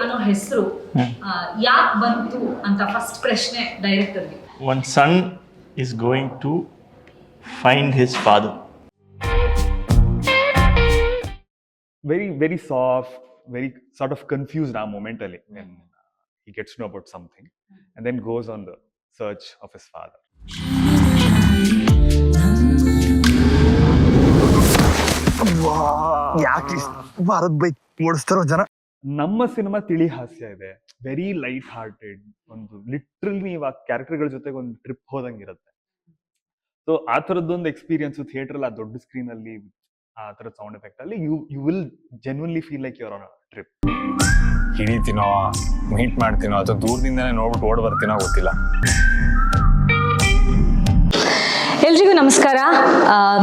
ಅನ್ನೋ ಹೆಸರು ಯಾಕೆ ಬಂತು ಅಂತ ಫಸ್ಟ್ ಪ್ರಶ್ನೆ ಡೈರೆಕ್ಟರ್ಗೆ. One son is going to find his father. Very, very soft, very sort of confused momentally when he gets to know about something and then goes on the search of his father. ಯಾಕೆ Bharat bike ಓಡಿಸ್ತಾರೋ ಜನ. ನಮ್ಮ cinema ತಿಳಿ ಹಾಸ್ಯ ಇದೆ, very light hearted, ಒಂದು literally ನೀವು ಆ ಕ್ಯಾರೆಕ್ಟರ್ಗಳ ಜೊತೆಗೆ ಒಂದು ಟ್ರಿಪ್ ಹೋದಂಗಿರುತ್ತೆ. ಸೊ ಆ ಥರದ್ದೊಂದು ಎಕ್ಸ್ಪೀರಿಯನ್ಸ್ ಥಿಯೇಟರ್ ಅಲ್ಲಿ, ಆ ದೊಡ್ಡ ಸ್ಕ್ರೀನ್ ಅಲ್ಲಿ, ಆ ಥರದ ಸೌಂಡ್ ಎಫೆಕ್ಟ್ ಅಲ್ಲಿ you will genuinely feel like you're on a trip. ಹಿಡಿತೀನೋ, ಮೀಟ್ ಮಾಡ್ತೀನೋ ಅಥವಾ ದೂರದಿಂದನೇ ನೋಡ್ಬಿಟ್ಟು ಓಡ್ ಬರ್ತೀನೋ ಗೊತ್ತಿಲ್ಲ. ಎಲ್ರಿಗೂ ನಮಸ್ಕಾರ.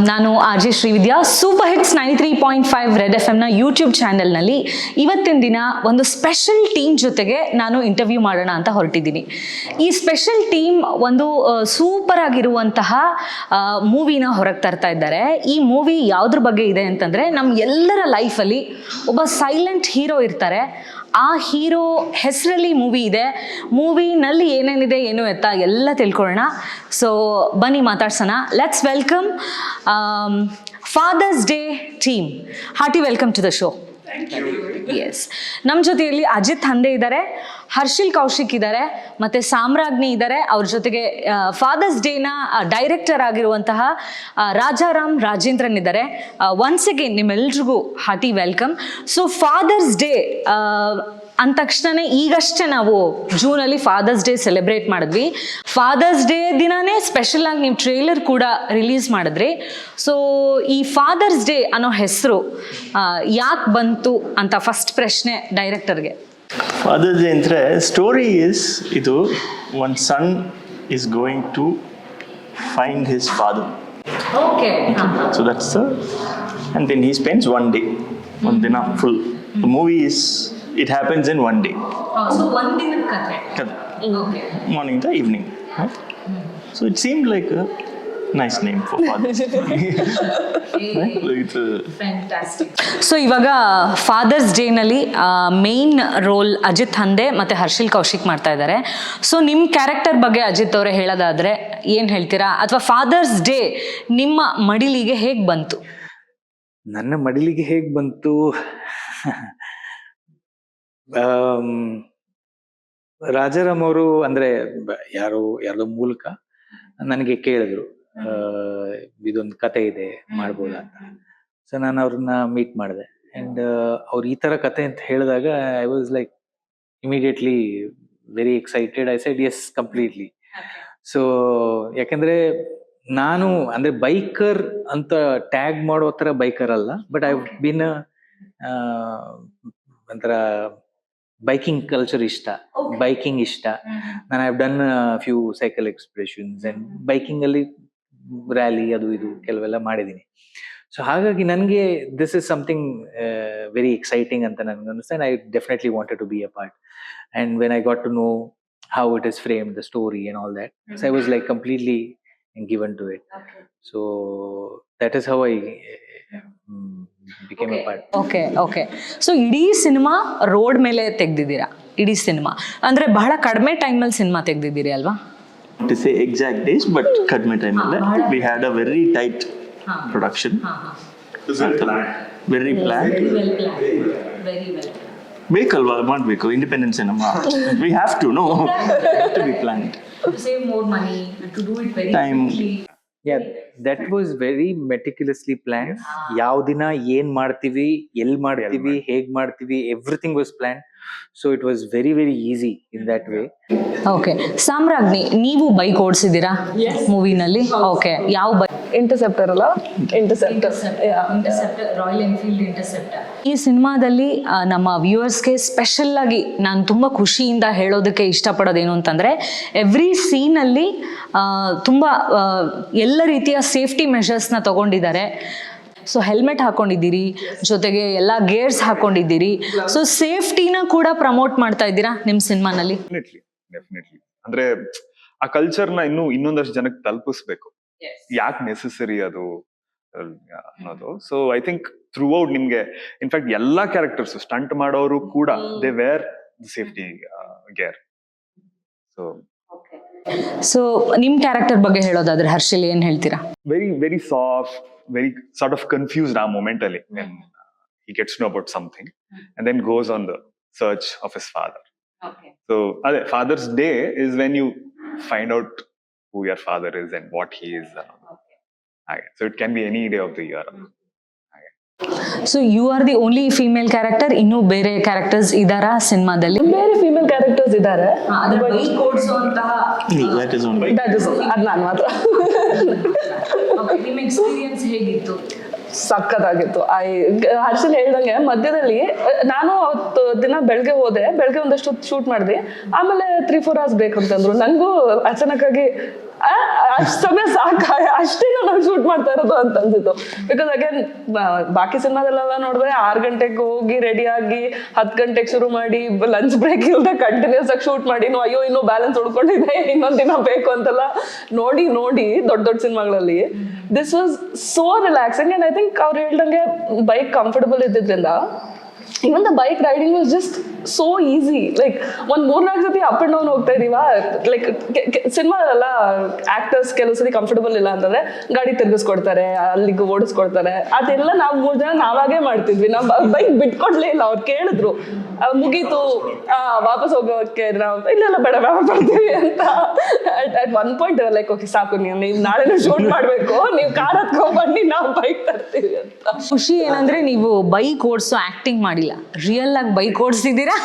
ನಾನು RJ Shrividya. Super hits 93.5 red FM YouTube ಚಾನೆಲ್ನಲ್ಲಿ ಇವತ್ತಿನ ದಿನ ಒಂದು ಸ್ಪೆಷಲ್ ಟೀಮ್ ಜೊತೆಗೆ ನಾನು ಇಂಟರ್ವ್ಯೂ ಮಾಡೋಣ ಅಂತ ಹೊರಟಿದ್ದೀನಿ. ಈ ಸ್ಪೆಷಲ್ ಟೀಮ್ ಒಂದು ಸೂಪರ್ ಆಗಿರುವಂತಹ ಮೂವಿನ ಹೊರಗೆ ತರ್ತಾ ಇದ್ದಾರೆ. ಈ ಮೂವಿ ಯಾವುದ್ರ ಬಗ್ಗೆ ಇದೆ ಅಂತಂದರೆ, ನಮ್ಮ ಎಲ್ಲರ ಲೈಫಲ್ಲಿ ಒಬ್ಬ ಸೈಲೆಂಟ್ ಹೀರೋ ಇರ್ತಾರೆ. ಆ ಹೀರೋ ಹೆಸರಲ್ಲಿ ಮೂವಿ ಇದೆ. ಮೂವಿನಲ್ಲಿ ಏನೇನಿದೆ ಏನು ಎತ್ತ ಎಲ್ಲ ತಿಳ್ಕೊಳ್ಳೋಣ. ಸೊ ಬನ್ನಿ ಮಾತಾಡ್ಸೋಣ. Let's welcome Father's Day team. Hearty welcome to the show. Yes, ನಮ್ಮ ಜೊತೆಯಲ್ಲಿ ಅಜಿತ್ ಹಂದೆ ಇದ್ದಾರೆ, ಹರ್ಷಿಲ್ ಕೌಶಿಕ್ ಇದ್ದಾರೆ, ಮತ್ತು ಸಾಮ್ರಾಜ್ಞಿ ಇದ್ದಾರೆ. ಅವ್ರ ಜೊತೆಗೆ ಫಾದರ್ಸ್ ಡೇನ ಡೈರೆಕ್ಟರ್ ಆಗಿರುವಂತಹ ರಾಜಾರಾಮ್ ರಾಜೇಂದ್ರನ್ ಇದ್ದಾರೆ. ಒನ್ಸ್ ಅಗೇನ್ ನಿಮ್ಮೆಲ್ರಿಗೂ hearty welcome. So Father's Day ಅಂದ ತಕ್ಷಣ ಈಗಷ್ಟೇ ನಾವು ಜೂನಲ್ಲಿ ಫಾದರ್ಸ್ ಡೇ ಸೆಲೆಬ್ರೇಟ್ ಮಾಡಿದ್ವಿ. ಫಾದರ್ಸ್ ಡೇ ದಿನಾನೇ ಸ್ಪೆಷಲ್ ಆಗಿ ನೀವು ಟ್ರೇಲರ್ ಕೂಡ ರಿಲೀಸ್ ಮಾಡಿದ್ರಿ. ಸೊ ಈ ಫಾದರ್ಸ್ ಡೇ ಅನ್ನೋ ಹೆಸರು ಯಾಕೆ ಬಂತು ಅಂತ ಫಸ್ಟ್ ಪ್ರಶ್ನೆ ಡೈರೆಕ್ಟರ್ಗೆ. Father's Day ಅಂದ್ರೆ ಸ್ಟೋರಿ ಇಸ್ ಇದು, one son is going to find his father. Okay. So that's and then he spends one day, one ದಿನ full. The movie is, it happens in one day. So ಒಂದಿನ ಕಥೆ. Okay. Morning to evening, right? So it seemed like a nice name for Father's Day. Right? Fantastic. So ಇವಾಗ Father's ಡೇನಲ್ಲಿ main role Ajith Hande ಮತ್ತು ಹರ್ಷಿಲ್ ಕೌಶಿಕ್ ಮಾಡ್ತಾ ಇದ್ದಾರೆ. So ನಿಮ್ಮ character ಬಗ್ಗೆ ಅಜಿತ್ ಅವರೇ ಹೇಳೋದಾದರೆ ಏನು ಹೇಳ್ತೀರಾ? ಅಥವಾ ಫಾದರ್ಸ್ ಡೇ ನಿಮ್ಮ ಮಡಿಲಿಗೆ ಹೇಗೆ ಬಂತು? ನನ್ನ ಮಡಿಲಿಗೆ ಹೇಗೆ ಬಂತು, ರಾಜಾರಾಮ್ ಅವರು ಅಂದ್ರೆ ಯಾರ್ದೋ ಮೂಲಕ ನನಗೆ ಕೇಳಿದ್ರು, ಇದೊಂದು ಕತೆ ಇದೆ ಮಾಡ್ಬೋದಾ ಅಂತ. ಸೊ ನಾನು ಅವ್ರನ್ನ ಮೀಟ್ ಮಾಡಿದೆ. ಅಂಡ್ ಅವ್ರು ಈ ತರ ಕತೆ ಅಂತ ಹೇಳಿದಾಗ I was like immediately very excited. I said yes, completely. So ಯಾಕಂದ್ರೆ ನಾನು ಅಂದ್ರೆ ಬೈಕರ್ ಅಂತ ಟ್ಯಾಗ್ ಮಾಡೋ ತರ ಬೈಕರ್ ಅಲ್ಲ, ಬಟ್ ಐ ಬಿನ್ ಒಂಥರ ಬೈಕಿಂಗ್ ಕಲ್ಚರ್ ಇಷ್ಟ, ಬೈಕಿಂಗ್ ಇಷ್ಟ. ನಾನು I have done few cycle expressions and biking ಅಲ್ಲಿ ರ್ಯಾಲಿ ಅದು ಇದು ಕೆಲವೆಲ್ಲ ಮಾಡಿದ್ದೀನಿ. ಸೊ ಹಾಗಾಗಿ ನನಗೆ this is something very exciting ಅಂತ ನನಗೆ ಅನಿಸ್ತು. I definitely wanted to be a part. And when I got to know how it is framed, the story and all that. So I was like completely given to it. So that is how I became a part. Okay. So ಇಡೀ cinema road ಮೇಲೆ ತೆಗ್ದಿದ್ದೀರಾ. ಇಡೀ cinema ಅಂದ್ರೆ ಬಹಳ ಕಡಿಮೆ ಟೈಮಲ್ಲಿ cinema ತೆಗ್ದಿದ್ದೀರಿ ಅಲ್ವಾ? To say exact days, but kadme time alle we had a very tight production. Very planned. Very well. ಬೇಕಲ್ವಾ, ಮಾಡಬೇಕು, ಇಂಡಿಪೆಂಡೆನ್ಸ್ ನಮ್ಮ, we have to be planned. To save more money and to do it very Time. quickly. Yeah, that was very meticulously planned. ಯಾವ ದಿನ ಏನ್ ಮಾಡ್ತೀವಿ, ಎಲ್ಲಿ ಮಾಡ್ತೀವಿ, ಹೇಗ್ ಮಾಡ್ತೀವಿ, everything was planned. So it was very, very easy in that way. Okay. Samragni, ನೀವು bike ಓಡಿಸಿದ್ದೀರಾ ಮೂವಿನಲ್ಲಿ? ಓಕೆ. ಯಾವ ಬೈಕ್? ಇಂಟರ್ಸೆಪ್ಟರ್ ಅಲ್ಲ, ಇಂಟರ್ಸೆಪ್ಟರ್, ರಾಯಲ್ ಎನ್ಫೀಲ್ಡ್ ಇಂಟರ್ಸೆಪ್ಟರ್. ಈ ಸಿನಿಮಾದಲ್ಲಿ ನಮ್ಮ ವ್ಯೂವರ್ಸ್ಗೆ ಸ್ಪೆಷಲ್ ಆಗಿ ನಾನು ತುಂಬ ಖುಷಿಯಿಂದ ಹೇಳೋದಕ್ಕೆ ಇಷ್ಟಪಡೋದೇನು ಅಂತಂದರೆ, ಎವ್ರಿ ಸೀನಲ್ಲಿ ತುಂಬ ಎಲ್ಲ ರೀತಿಯ ಸೇಫ್ಟಿ ಮೆಷರ್ಸ್ನ ತಗೊಂಡಿದ್ದಾರೆ. ಸೊ ಹೆಲ್ಮೆಟ್ ಹಾಕೊಂಡಿದ್ದೀರಿ, ಜೊತೆಗೆ ಎಲ್ಲ ಗೇರ್ಸ್ ಹಾಕೊಂಡಿದ್ದೀರಿ. ಸೊ ಸೇಫ್ಟಿನ ಕೂಡ ಪ್ರಮೋಟ್ ಮಾಡ್ತಾ ಇದ್ದೀರಾ ನಿಮ್ಮ ಸಿನಿಮಾನಲ್ಲಿ. ಡೆಫಿನೆಟ್ಲಿ. ಅಂದ್ರೆ ಆ ಕಲ್ಚರ್ನ ಇನ್ನೊಂದಷ್ಟು ಜನಕ್ಕೆ ತಲುಪಿಸ್ಬೇಕು, ಯಾಕೆ ನೆಸೆಸರಿ ಅದು ಅನ್ನೋದು. So I think through out ನಿಮ್ಗೆ ಇನ್ಫ್ಯಾಕ್ಟ್ ಎಲ್ಲಾ ಕ್ಯಾರೆಕ್ಟರ್ಸ್ ಸ್ಟಂಟ್ ಮಾಡೋರು ಕೂಡ they were safety gear. So ನಿಮ್ ಕ್ಯಾರೆಕ್ಟರ್ ಬಗ್ಗೆ ಹೇಳೋದಾದ್ರೆ ಹರ್ಷಿಲ್ ಏನ್ ಹೇಳ್ತೀರಾ? very soft, very sort of confused momentally when he gets to know about something and then goes on the search of his father. So Father's Day is when you find out who your father is and what he is. So it can be any day of the year. So you are the only female character, ಇನ್ನೂ ಬೇರೆ characters ಇದಾರಾ ಸಿನಿಮಾದಲ್ಲಿ? ಬೇರೆ female characters ಇದ್ದಾರೆ. That is only. ಅದ್ ನಾನು ಮಾತ್ರ. ನಿಮ್ಮ ಎಕ್ಸ್ಪೀರಿಯನ್ಸ್ ಹೇಗಿತ್ತು? ಸಕ್ಕತ್ತಾಗಿತ್ತು. ಹರ್ಷಲ್ ಹೇಳ್ದಂಗೆ ಮಧ್ಯದಲ್ಲಿ ನಾನು ಅವತ್ತು ದಿನ ಬೆಳಗ್ಗೆ ಒಂದಷ್ಟು ಶೂಟ್ ಮಾಡಿದೆ. ಆಮೇಲೆ 3-4 hours ಬೇಕಂತಂದ್ರು. ನನಗೂ ಅಚಾನಕ್ಕಾಗಿ ಅಷ್ಟು ಸಮಯ ಸಾಕ, ಅಷ್ಟೇನ ನಾವು ಶೂಟ್ ಮಾಡ್ತಾ ಇರೋದು ಅಂತ ಅನ್ಸಿತ್ತು. ಬಿಕಾಸ್ ಅಗೇನ್ ಬಾಕಿ ಸಿನಿಮಾದಲ್ಲೆಲ್ಲ ನೋಡಿದ್ರೆ 6 ಗಂಟೆಗೆ ಹೋಗಿ ರೆಡಿ ಆಗಿ 10 ಗಂಟೆಗೆ ಶುರು ಮಾಡಿ ಲಂಚ್ ಬ್ರೇಕ್ ಇಲ್ಲದೆ ಕಂಟಿನ್ಯೂಸ್ ಆಗಿ ಶೂಟ್ ಮಾಡಿ ಅಯ್ಯೋ ಇನ್ನೂ ಬ್ಯಾಲೆನ್ಸ್ ಉಳ್ಕೊಂಡಿದೆ ಇನ್ನೊಂದ್ ದಿನ ಬೇಕು ಅಂತೆಲ್ಲ ನೋಡಿ ದೊಡ್ಡ ಸಿನಿಮಾಗಳಲ್ಲಿ this was so relaxing. And I think ಅವ್ರು ಹೇಳ್ದಂಗೆ ಬೈಕ್ ಕಂಫರ್ಟಬಲ್ ಇದ್ದಿದ್ರಿಂದ even the bike riding was just so easy. Like ಒಂದ್ 3-4 ಸತಿ ಅಪ್ ಅಂಡ್ ಡೌನ್ ಹೋಗ್ತಾ ಇದೀವ. ಲೈಕ್ ಸಿನಿಮಾದಲ್ಲ ಆಕ್ಟರ್ಸ್ ಕೆಲವು ಸತಿ ಕಂಫರ್ಟಬಲ್ ಇಲ್ಲ ಅಂತಂದ್ರೆ ಗಾಡಿ ತಿರ್ಗಿಸ್ಕೊಡ್ತಾರೆ, ಅಲ್ಲಿಗೆ ಓಡಿಸ್ಕೊಡ್ತಾರೆ. ಅದೆಲ್ಲ ನಾವು 3 ಜನ ನಾವಾಗೇ ಮಾಡ್ತಿದ್ವಿ. ನಾವು ಬೈಕ್ ಬಿಟ್ಕೊಡ್ಲೇ ಇಲ್ಲ. ಅವ್ರು ಕೇಳಿದ್ರು ಮುಗೀತು ವಾಪಸ್ ಹೋಗೋಕೆ, ನಾವು ಇಲ್ಲೆಲ್ಲ ಬೇಡ ಬರ್ತೀವಿ ಅಂತ. At one point like okay ಸಾಕು, ನೀವು ನಾಳೆನೂ ಶೂಟ್ ಮಾಡ್ಬೇಕು, ನೀವು ಕಾರ್ ಹತ್ಕೊಂಡ್ ಬನ್ನಿ, ನಾವು ಬೈಕ್ ತರ್ತೀವಿ ಅಂತ. ಖುಷಿ ಏನಂದ್ರೆ ನೀವು ಬೈಕ್ ಓಡಿಸೋ ಆಕ್ಟಿಂಗ್ ಮಾಡಿಲ್ಲ, ರಿಯಲ್ ಆಗಿ ಬೈಕ್ ಓಡಿಸಿದೀರಾ,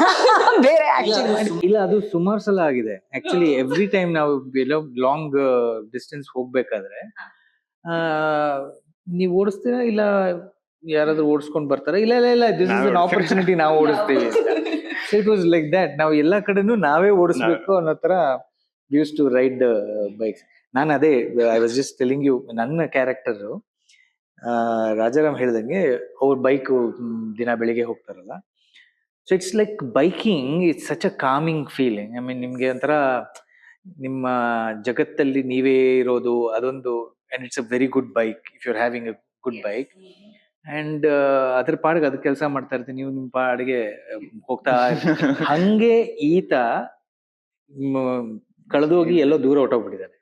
ಬೇರೆ ಆಕ್ಟಿಂಗ್ ಮಾಡಿ. ಇಲ್ಲ, ಅದು ಸುಮಾರು ಸಲ ಆಗಿದೆ ಆಕ್ಚುಲಿ. ಎವ್ರಿ ಟೈಮ್ ನಾವು ಎಲ್ಲೋ ಲಾಂಗ್ ಡಿಸ್ಟೆನ್ಸ್ ಹೋಗ್ಬೇಕಾದ್ರೆ ನೀವು ಓಡಿಸ್ತೀರಾ ಇಲ್ಲ ಯಾರಾದ್ರೂ ಓಡಿಸ್ಕೊಂಡ್ ಬರ್ತಾರ? ಇಲ್ಲ ದಿಸ್ ಇಸ್ ಅನ್ ಆಪರ್ಚುನಿಟಿ, ನಾವು ಓಡಿಸ್ತೀವಿ. So it was like that. ನಾವು ಎಲ್ಲಾ ಕಡೆನೂ ನಾವೇ ಓಡಿಸ್ಬೇಕು ಅನ್ನೋ ತರ ಯೂಸ್ ಟು ರೈಡ್ ಬೈಕ್ಸ್. ನಾನು ಅದೇ I was just telling you, ನನ್ನ ಕ್ಯಾರೆಕ್ಟರ್ ರಾಜಾರಾಮ್ ಹೇಳ್ದಂಗೆ ಅವ್ರ ಬೈಕ್ ದಿನ ಬೆಳಿಗ್ಗೆ ಹೋಗ್ತಾರಲ್ಲ. So it's like biking it's such a calming feeling. I mean ನಿಮ್ಗೆ ಒಂಥರ ನಿಮ್ಮ ಜಗತ್ತಲ್ಲಿ ನೀವೇ ಇರೋದು ಅದೊಂದು. And it's a very good bike if you are having a good bike. And ಅದ್ರ ಪಾಡಿಗೆ ಅದ್ ಕೆಲಸ ಮಾಡ್ತಾ ಇರ್ತೀನಿ, ನೀವು ನಿಮ್ ಪಾಡಿಗೆ ಹೋಗ್ತಾ ಹಂಗೆ ಈತ ಕಳೆದೋಗಿ ಎಲ್ಲೋ ದೂರ ಹೊಟ್ಟೋಗ್ಬಿಟ್ಟಿದ್ದಾನೆ.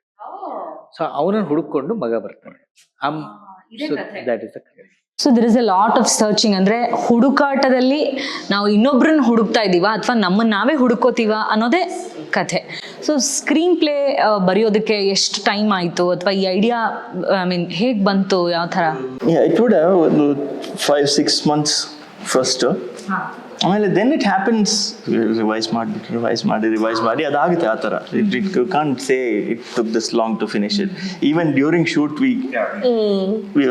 ಸೊ ಅವನನ್ನ ಹುಡುಕೊಂಡು ಮಗ ಬರ್ತಾನೆ. So that is the case. So there is a lot of searching. ಅಂದ್ರೆ ಹುಡುಕಾಟದಲ್ಲಿ ನಾವು ಇನ್ನೊಬ್ರನ್ನ ಹುಡುಕ್ತಾ ಇದೀವ ಅಥವಾ ನಮ್ಮನ್ನ ನಾವೇ ಹುಡುಕೋತೀವ ಅನ್ನೋದೇ ಕಥೆ. ಸೊ ಸ್ಕ್ರೀನ್ ಪ್ಲೇ ಬರೆಯೋದಕ್ಕೆ ಎಷ್ಟು ಟೈಮ್ ಆಯ್ತು, ಅಥವಾ ಈ ಐಡಿಯಾ ಐ ಮೀನ್ ಹೇಗ್ ಬಂತು, ಯಾವ ತರ? It would have 5-6 months first. ಆಮೇಲೆ ದೆನ್ ಇಟ್ ಹ್ಯಾಪನ್ಸ್, ರಿವೈಸ್ ಮಾಡಿ ಅದಾಗುತ್ತೆ ಆ ಥರ. It can't say it took this long to finish it. Even during shoot we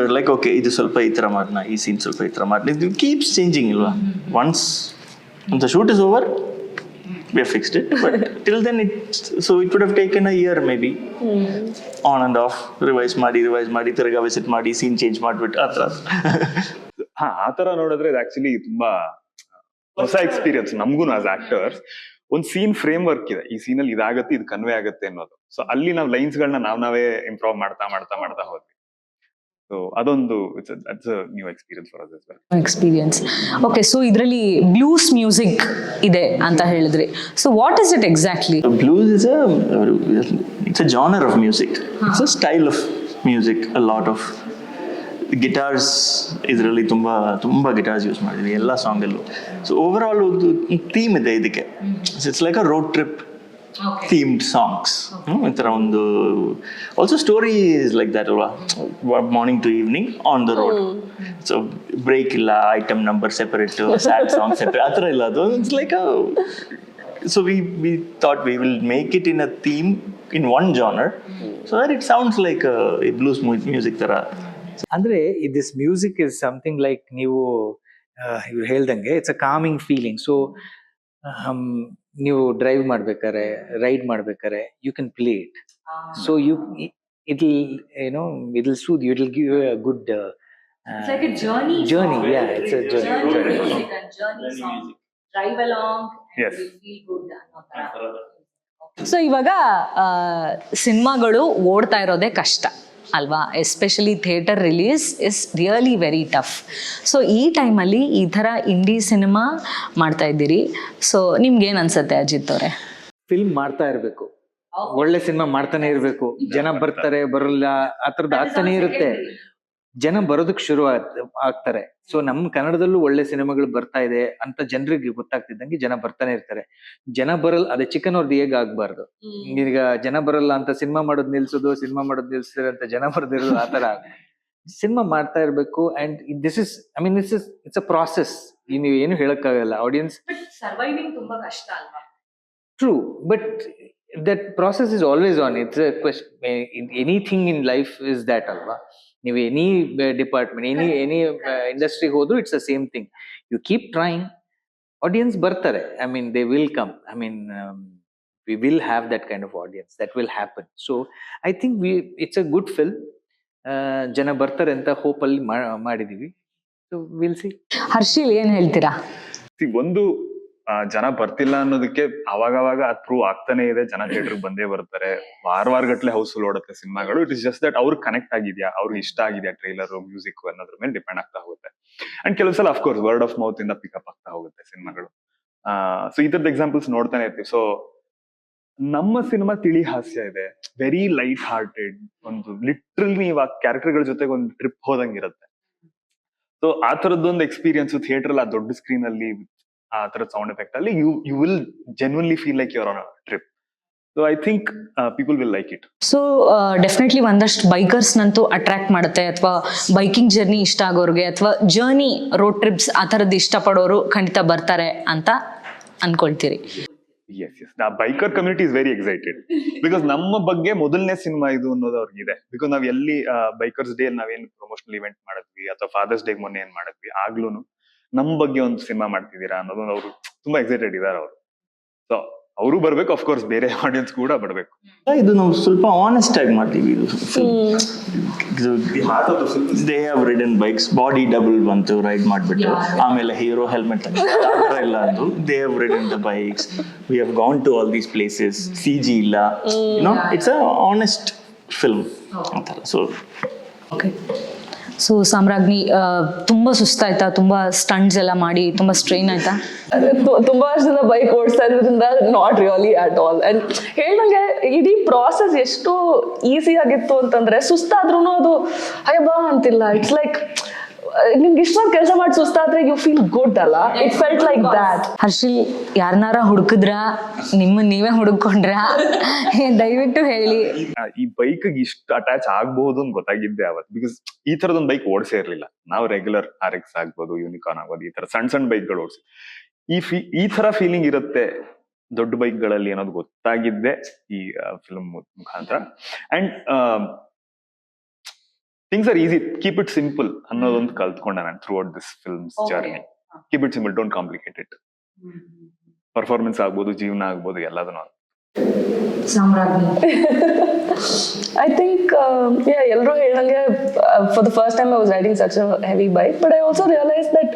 are like okay ಇದು ಸ್ವಲ್ಪ ಈ ಥರ ಮಾಡೋಣ, ಈ ಸೀನ್ ಸ್ವಲ್ಪ ಈ ಥರ ಮಾಡೋಣ. ಇದು ಕೀಪ್ಸ್ ಚೇಂಜಿಂಗ್ ಇಲ್ವಾ. Once the shoot is over we have fixed it, but till then so it would have taken a year maybe. On and off, revise ಮಾಡಿ ತಿರ್ಗಾ ವಿಸಿಟ್ ಮಾಡಿ ಸೀನ್ ಚೇಂಜ್ ಮಾಡ್ಬಿಟ್ಟು ಆ ಥರ. ಆ ಥರ ನೋಡಿದ್ರೆ ಇದು ಆಕ್ಚುಲಿ ತುಂಬಾ ಹೊಸ ಎಕ್ಸ್ಪೀರಿಯನ್ಸ್ ನಮಗೂ ಆಸ್ ಆಕ್ಟರ್ಸ್. ಒಂದು ಸೀನ್ ಫ್ರೇಮ್ ವರ್ಕ್ ಇದೆ, ಈ ಸೀನಲ್ಲಿ ಇದಾಗತ್ತೆ, ಇದು ಕನ್ವೆ ಆಗುತ್ತೆ ಅನ್ನೋದು. ಸೊ ಅಲ್ಲಿ ನಾವು ಲೈನ್ಸ್ ಗಳನ್ನ ನಾವೇ ಇಂಪ್ರೂವ್ ಮಾಡ್ತಾ ಹೋದ್ವಿ. ಸೊ ಅದೊಂದು it's a new experience for us as well. Experience. Okay, so ಇದರಲ್ಲಿ ಬ್ಲೂಸ್ ಮ್ಯೂಸಿಕ್ ಇದೆ ಅಂತ ಹೇಳಿದ್ರಿ. So what is it exactly? Blues is it's a genre of music. It's a style of music. A lot of guitars ಇದರಲ್ಲಿ ತುಂಬ guitars use ಮಾಡಿದ್ವಿ ಎಲ್ಲ ಸಾಂಗಲ್ಲೂ. So over all ಒಂದು ಥೀಮ್ ಇದೆ ಇದಕ್ಕೆ. It's like a road trip themed songs. ಈ ಥರ ಒಂದು also story is like that ಅಲ್ವಾ. Morning to evening on the road. So break ಇಲ್ಲ, item number separate, sad song separate, ಆ ಥರ ಇಲ್ಲ. ಅದು it's like a so we thought we will make it in a theme in one genre so that it sounds like a blues music tara. ಅಂದ್ರೆ this music is something like ನೀವು ಇವ್ರು ಹೇಳ್ದಂಗೆ it's a calming feeling. So ನೀವು drive ಮಾಡ್ಬೇಕಾರೆ, ride ಮಾಡ್ಬೇಕಾರೆ you can play it. So it will soothe you, it will give a good It's like a journey. Yeah, it's a journey. Journey song. Drive along and Yes. you feel good ಅನ್ನೋ ತರ. So ಇವಾಗ ಸಿನಿಮಾಗಳು ಓಡ್ತಾ ಇರೋದೇ ಕಷ್ಟ. ಅಲ್ವಾ, especially theatre release is really very tough. So ಈ ಟೈಮಲ್ಲಿ ಈ ಥರ ಇಂಡಿ ಸಿನಿಮಾ ಮಾಡ್ತಾ ಇದ್ದೀರಿ, ಸೊ ನಿಮ್ಗೇನು ಅನ್ಸುತ್ತೆ ಅಜಿತ್ ಅವರೇ? ಫಿಲ್ಮ್ ಮಾಡ್ತಾ ಇರ್ಬೇಕು, ಒಳ್ಳೆ ಸಿನಿಮಾ ಮಾಡ್ತಾನೆ ಇರ್ಬೇಕು. ಜನ ಬರ್ತಾರೆ ಬರಲ್ಲ ಆ ಥರದ್ದು ಆಗ್ತಾನೆ ಇರುತ್ತೆ. ಜನ ಬರೋದಕ್ಕೆ ಶುರು ಆಗ್ತಾರೆ. ಸೊ ನಮ್ ಕನ್ನಡದಲ್ಲೂ ಒಳ್ಳೆ ಸಿನಿಮಾಗಳು ಬರ್ತಾ ಇದೆ ಅಂತ ಜನರಿಗೆ ಗೊತ್ತಾಗ್ತಿದ್ದಂಗೆ ಜನ ಬರ್ತಾನೆ ಇರ್ತಾರೆ. ಜನ ಬರಲ್ಲ, ಅದೇ ಚಿಕನ್ ಅವ್ರದ್ದು ಹೇಗ್ ಆಗ್ಬಾರ್ದು. ಈಗ ಜನ ಬರಲ್ಲ ಅಂತ ಸಿನಿಮಾ ಮಾಡೋದ್ ನಿಲ್ಸೋದು, ಸಿನಿಮಾ ಮಾಡೋದ್ ನಿಲ್ಸಿದ್ರೆ ಅಂತ ಜನ ಬರ್ದಿರೋದು, ಆತರ ಸಿನಿಮಾ ಮಾಡ್ತಾ ಇರ್ಬೇಕು. And this is I mean it's a process. ನೀವು ಏನು ಹೇಳಕ್ಕಾಗಲ್ಲ. ಆಡಿಯನ್ಸ್ ಸರ್ವೈವಿಂಗ್ ತುಂಬಾ ಕಷ್ಟ ಅಲ್ವಾ? True, but that process is always on. It's a question. Anything in life is that alva. ನೀವು ಎನಿ ಡಿಪಾರ್ಟ್ಮೆಂಟ್, ಎನಿ ಇಂಡಸ್ಟ್ರಿಗೆ ಹೋದ್ರು it's the same thing. You keep trying, audience ಬರ್ತಾರೆ. I mean they will come. I mean we will have that kind of audience. That will happen. So I think it's a good film. ಜನ ಬರ್ತಾರೆ ಅಂತ hope ಅಲ್ಲಿ ಮಾಡಿದೀವಿ. So will see. ಹರ್ಷಿಲ್ ಏನ್ ಹೇಳ್ತೀರಾ? ಒಂದು ಜನ ಬರ್ತಿಲ್ಲ ಅನ್ನೋದಕ್ಕೆ ಅವಾಗವಾಗ ಅದು ಪ್ರೂವ್ ಆಗ್ತಾನೆ ಇದೆ. ಜನ ಥಿಯೇಟರ್ಗೆ ಬಂದೇ ಬರ್ತಾರೆ, ವಾರ ಗಟ್ಲೆ ಹೌಸ್ಫುಲ್ ಓಡುತ್ತೆ ಸಿನಿಮಾಗಳು. ಇಟ್ ಇಸ್ ಜಸ್ಟ್ ದಟ್ ಅವ್ರಿಗೆ ಕನೆಕ್ಟ್ ಆಗಿದ್ಯಾ, ಅವ್ರಿಗೆ ಇಷ್ಟ ಆಗಿದ್ಯಾ ಟ್ರೈಲರ್, ಮ್ಯೂಸಿಕ್ ಅನ್ನೋದ್ರ ಮೇಲೆ ಡಿಪೆಂಡ್ ಆಗ್ತಾ ಹೋಗುತ್ತೆ. ಅಂಡ್ ಕೆಲವು ಸಲ ಅಫ್ಕೋರ್ಸ್ ವರ್ಡ್ ಆಫ್ ಮೌತ್ ಇಂದ ಪಿಕಪ್ ಆಗ್ತಾ ಹೋಗುತ್ತೆ ಸಿನಿಮಾಗಳು. ಸೊ ಈ ತರದ ಎಕ್ಸಾಂಪಲ್ಸ್ ನೋಡ್ತಾನೆ ಇರ್ತೀವಿ. ಸೊ ನಮ್ಮ ಸಿನಿಮಾ ತಿಳಿ ಹಾಸ್ಯ ಇದೆ, ವೆರಿ ಲೈಟ್ ಹಾರ್ಟೆಡ್. ಒಂದು ಲಿಟ್ರಲಿ ನೀವು ಆ ಕ್ಯಾರೆಕ್ಟರ್ಗಳ ಜೊತೆಗೆ ಒಂದು ಟ್ರಿಪ್ ಹೋದಂಗಿರುತ್ತೆ. ಸೊ ಆ ತರದ್ದೊಂದು ಎಕ್ಸ್ಪೀರಿಯನ್ಸ್ ಥಿಯೇಟರ್ ಅಲ್ಲಿ, ಆ ದೊಡ್ಡ ಸ್ಕ್ರೀನ್ ಅಲ್ಲಿ, ಆ ತರದ ಸೌಂಡ್ ಎಫೆಕ್ಟ್ ಅಲ್ಲಿ you will genuinely feel like you're on a trip. So I think people will like it. So definitely ಒಂದಷ್ಟು ಬೈಕರ್ಸ್ನಂತೂ ಅಟ್ರಾಕ್ಟ್ ಮಾಡುತ್ತೆ, ಅಥವಾ ಬೈಕಿಂಗ್ ಜರ್ನಿ ಇಷ್ಟ ಆಗೋರಿಗೆ, ಅಥವಾ ಜರ್ನಿ ರೋಡ್ ಟ್ರಿಪ್ಸ್ ಆ ಥರದ್ದು ಇಷ್ಟಪಡೋರು ಖಂಡಿತ ಬರ್ತಾರೆ ಅಂತ ಅನ್ಕೊಳ್ತೀರಿ? Yes yes, the biker community is very excited because ನಮ್ಮ ಬಗ್ಗೆ ಮೊದಲನೇ ಸಿನಿಮಾ ಇದು ಅನ್ನೋದು ಅವ್ರಿಗಿದೆ. ಬಿಕಾಸ್ ನಾವ್ ಎಲ್ಲಿ ಬೈಕರ್ಸ್ ಡೇ ನಾವೇನ್ ಪ್ರಮೋಷನಲ್ ಇವೆಂಟ್ ಮಾಡಿದ್ವಿ, ಅಥವಾ ಫಾದರ್ಸ್ ಡೇ ಮೊನ್ನೆ ಏನ್ ಮಾಡಿದ್ವಿ, ಆಗ್ಲೂನು ನಮ್ ಬಗ್ಗೆ ಒಂದು ಸಿನಿಮಾ ಮಾಡ್ತಿದ್ದೀರಾ ಅನ್ನೋದೊಂದು ಅವರು ತುಂಬಾ ಎಕ್ಸೈಟೆಡ್ ಇದಾರೆ ಅವರು. ಸೊ ಅವರು ಬರ್ಬೇಕು, ಅಫ್ಕೋರ್ಸ್ ಬೇರೆ ಆಡಿಯನ್ಸ್ ಕೂಡ ಬರ್ಬೇಕು. ಇದು ನಾವು ಸ್ವಲ್ಪ ಆನೆಸ್ಟ್ ಆಗಿ ಮಾಡ್ತೀವಿ. They have ridden bikes, body double ಬಂತು ರೈಡ್ ಮಾಡ್ಬಿಟ್ಟು, ಆಮೇಲೆ ಹೀರೋ ಹೆಲ್ಮೆಟ್ ಇಲ್ಲ ಅಂದು they have ridden the bikes, we have gone to all these places, CG ಇಲ್ಲ, no it's a honest film ಅಂತಾರ. So okay. ಸೊ ಸಾಮ್ರಾಜ್ಞಿ, ತುಂಬಾ ಸುಸ್ತಾಯ್ತಾ? ತುಂಬಾ ಸ್ಟಂಟ್ಸ್ ಎಲ್ಲ ಮಾಡಿ ತುಂಬಾ ಸ್ಟ್ರೈನ್ ಆಯ್ತಾ? ತುಂಬಾ ವರ್ಷದಿಂದ ಬೈಕ್ ಓಡಿಸ್ತಾ ಇದ್ರಿಂದ not really at all. And ಹೇಳ್ದಂಗೆ ಇಡೀ ಪ್ರಾಸೆಸ್ ಎಷ್ಟು ಈಸಿ ಆಗಿತ್ತು ಅಂತಂದ್ರೆ, ಸುಸ್ತಾದ್ರೂ ಅದು ಅಯ್ಯಬ್ಬಾ ಅಂತಿಲ್ಲ. ಇಟ್ಸ್ ಲೈಕ್ ನಿಮ್ಗೆ ಇಷ್ಟೊಂದು ಕೆಲಸ ಮಾಡಿ ಸುಸ್ತಾದ್ರೆ ಯು ಫೀಲ್ ಗುಡ್ ಅಲ್ಲ. It felt like that. Harshil, ಯಾರನ್ನಾರ ಹುಡುಕಿದ್ರ, ನೀವೇ ಹುಡುಕೊಂಡ್ರ? ದಯವಿಟ್ಟು ಹೇಳಿ. ಈ ಬೈಕ್ ಇಷ್ಟು ಅಟ್ಯಾಚ್ ಆಗ್ಬಹುದು ಅಂತ ಗೊತ್ತಾಗಿದ್ದೆ ಅವತ್ತು. ಬಿಕಾಸ್ ಈ ತರದೊಂದು ಬೈಕ್ ಓಡಿಸೇ ಇರ್ಲಿಲ್ಲ ನಾವು. ರೆಗ್ಯುಲರ್ RX ಆಗ್ಬೋದು, ಯೂನಿಕಾರ್ನ್ ಆಗ್ಬೋದು, ಈ ತರ ಸಣ್ಣ ಸಣ್ಣ ಬೈಕ್ಗಳು ಓಡಿಸಿ ಈ ತರ ಫೀಲಿಂಗ್ ಇರುತ್ತೆ ದೊಡ್ಡ ಬೈಕ್ಗಳಲ್ಲಿ ಅನ್ನೋದು ಗೊತ್ತಾಗಿದ್ದೆ ಈ ಫಿಲ್ಮ್ ಮುಖಾಂತರ. And things are easy, keep it simple ಅನ್ನೋದೊಂದು ಕಲ್ತ್ಕೊಂಡೆ ನಾನು through out this films journey. Keep it simple, don't complicate it. Performance ಆಗ್ಬೋದು, ಜೀವನ ಆಗ್ಬೋದು, ಎಲ್ಲದನ್ನು. I think, ಎಲ್ಲರೂ ಹೇಳ್ದಂಗೆ for the first time I was riding such a heavy bike, but I also realized that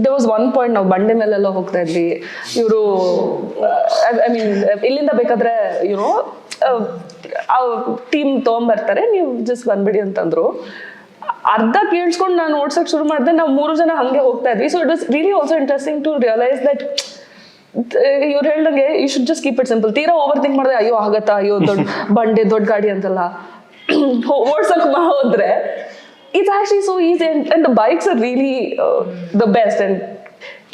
there was one point ನಾವು ಬಂಡೆ ಮೇಲೆಲ್ಲ ಹೋಗ್ತಾ ಇದ್ವಿ. ಇವರು ಐ ಮೀನ್ ಇಲ್ಲಿಂದ ಬೇಕಾದ್ರೆ ಟೀಮ್ ತೊಗೊಂಬರ್ತಾರೆ, ನೀವು ಜಸ್ಟ್ ಬಂದ್ಬಿಡಿ ಅಂತಂದ್ರು. ಅರ್ಧ ಕೇಳಿಸ್ಕೊಂಡು ನಾನು ಓಡ್ಸಕ್ ಶುರು ಮಾಡಿದೆ. ನಾವು 3 ಜನ ಹಂಗೆ ಹೋಗ್ತಾ ಇದ್ವಿ. So it was really also interesting to realise that ಇವ್ರು ಹೇಳ್ದಂಗೆ you should just keep it simple. ತೀರಾ ಓವರ್ ಥಿಂಕ್ ಮಾಡಿದ್ರೆ ಅಯ್ಯೋ ಆಗತ್ತಾ, ಅಯ್ಯೋ ದೊಡ್ಡ ಬಂಡೆ ದೊಡ್ಡ ಗಾಡಿ ಅಂತೆಲ್ಲ ಓಡ್ಸಕ್ ಹೋದ್ರೆ it's actually so easy, and the bikes are really the best. And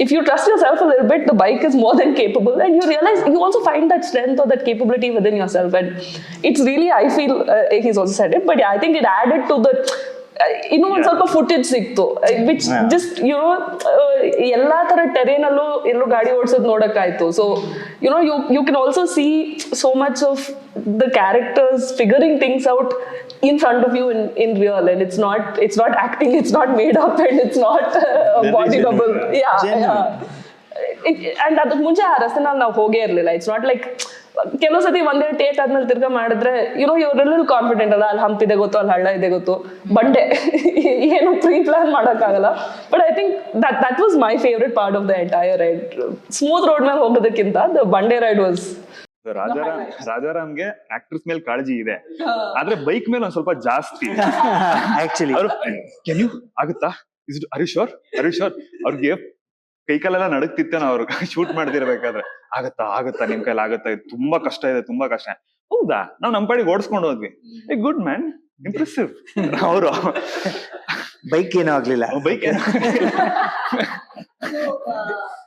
if you trust yourself a little bit, the bike is more than capable, and you realize you also find that strength or that capability within yourself. And it's really, I feel, he's also said it, but yeah, I think it added to the ಒಂದು ಸ್ವಲ್ಪ footage ಸಿಕ್ತು, which just ಎಲ್ಲಾ ತರ terrain ಅಲ್ಲೂ ಎಲ್ಲೂ ಗಾಡಿ ಓಡಿಸೋದು ನೋಡಕ್ಕಾಯ್ತು. So you can also see so much of the characters figuring things out in front of you in real, and it's not acting, it's not made up, and it's not body double. And ಅದಕ್ಕೆ ಮುಂಚೆ ಆ ರಸ್ತೆನಲ್ಲಿ ನಾವು ಹೋಗೇ ಇರ್ಲಿಲ್ಲ. It's not like ಕೆಲವು ಸತಿ ಒಂದೇ take ಆದ್ಮೇಲೆ ತಿರ್ಗಾ ಮಾಡಿದ್ರೆ ಇವ್ರೆಲ್ಲ ಕಾನ್ಫಿಡೆಂಟ್ ಅಲ್ಲ, ಅಲ್ಲಿ ಹಂಪ್ ಇದೆ ಗೊತ್ತು, ಅಲ್ಲಿ ಹಳ್ಳ ಇದೆ ಗೊತ್ತು, ಬಂಡೆ ಏನು ಪ್ರೀ ಪ್ಲಾನ್ ಮಾಡೋಕ್ಕಾಗಲ್ಲ. But I think that was my favourite part of the entire ride. Smooth road ಮೇಲೆ ಹೋಗೋದಕ್ಕಿಂತ ದ ಬಂಡೆ ರೈಡ್ ವಾಸ್ ರಾಜಾರಾಮ್ಗೆ ಆಕ್ಟ್ರೆಸ್ ಮೇಲೆ ಕಾಳಜಿ ಇದೆ, ಆದ್ರೆ ಬೈಕ್ ಮೇಲೆ ಒಂದ್ ಸ್ವಲ್ಪ ಜಾಸ್ತಿ. ಆಕ್ಚುಲಿ ಅವ್ರು ಕೆನ್ ಯು ಆಗುತ್ತಾ, ಇಸ್ ಅರಿಶೋರ್ ಅವ್ರಿಗೆ ಕೈಕಾಲೆಲ್ಲ ನಡುಕ್ತಿತ್ತೇನೋ ಅವ್ರು ಶೂಟ್ ಮಾಡ್ತಿರ್ಬೇಕಾದ್ರೆ. ಆಗತ್ತಾ ನಿಮ್ ಕೈಲಿ ಆಗತ್ತಾ, ಇದು ತುಂಬಾ ಕಷ್ಟ ಇದೆ, ತುಂಬಾ ಕಷ್ಟ. ಹೌದಾ, ನಾವ್ ನಮ್ ಪಾಡಿಗೆ ಓಡಿಸ್ಕೊಂಡು ಹೋದ್ವಿ. Good man, impressive. ಅವರು ಬೈಕ್ ಏನೂ ಆಗ್ಲಿಲ್ಲ. ಬೈಕ್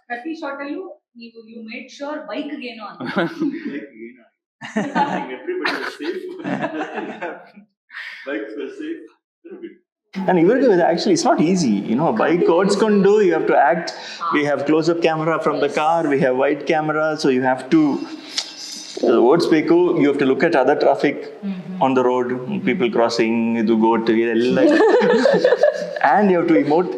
ಪ್ರತಿ ಶಾಟ್ ಅಲ್ಲೂ ನೀವು ಯು ಮೇಡ್ ಶೋರ್ ಬೈಕ್ ಏನೋ ಅಂತ. And even actually, it's not easy. You know, bike odskondu, you have to act. We have close-up camera from the car. We have wide camera, so you have to. ಓಡಿಸ್ಬೇಕು. You have to look at other traffic on the road, people crossing, ಇದು goat ಎಲ್ಲ, and you have to emote.